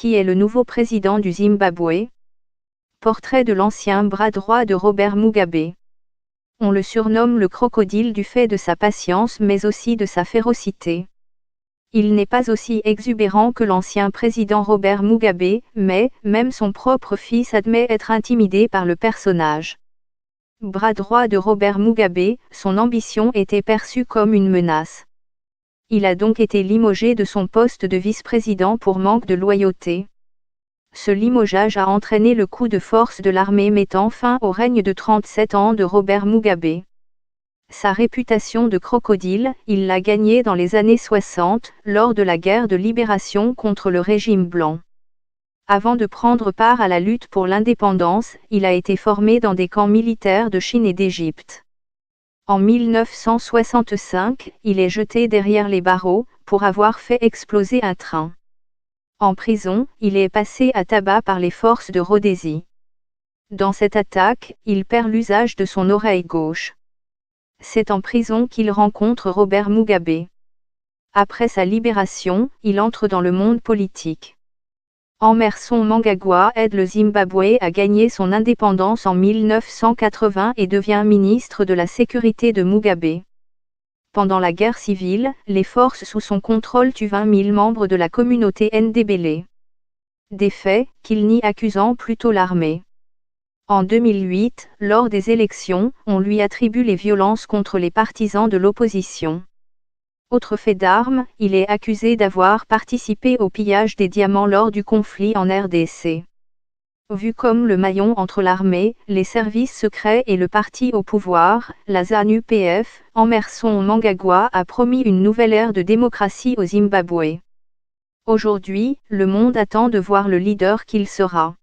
qui est le nouveau président du Zimbabwe. Portrait de l'ancien bras droit de Robert Mugabe. On le surnomme le crocodile du fait de sa patience mais aussi de sa férocité. Il n'est pas aussi exubérant que l'ancien président Robert Mugabe, mais même son propre fils admet être intimidé par le personnage. Bras droit de Robert Mugabe, son ambition était perçue comme une menace. Il a donc été limogé de son poste de vice-président pour manque de loyauté. Ce limogeage a entraîné le coup de force de l'armée mettant fin au règne de 37 ans de Robert Mugabe. Sa réputation de crocodile, il l'a gagnée dans les années 60, lors de la guerre de libération contre le régime blanc. Avant de prendre part à la lutte pour l'indépendance, il a été formé dans des camps militaires de Chine et d'Égypte. En 1965, il est jeté derrière les barreaux, pour avoir fait exploser un train. En prison, il est passé à tabac par les forces de Rhodésie. Dans cette attaque, il perd l'usage de son oreille gauche. C'est en prison qu'il rencontre Robert Mugabe. Après sa libération, il entre dans le monde politique. Emmerson Mnangagwa aide le Zimbabwe à gagner son indépendance en 1980 et devient ministre de la Sécurité de Mugabe. Pendant la guerre civile, les forces sous son contrôle tuent 20 000 membres de la communauté Ndebele. Des faits qu'il nie accusant plutôt l'armée. En 2008, lors des élections, on lui attribue les violences contre les partisans de l'opposition. Autre fait d'armes, il est accusé d'avoir participé au pillage des diamants lors du conflit en RDC. Vu comme le maillon entre l'armée, les services secrets et le parti au pouvoir, la ZANU-PF, Emmerson Mnangagwa a promis une nouvelle ère de démocratie au Zimbabwe. Aujourd'hui, le monde attend de voir le leader qu'il sera.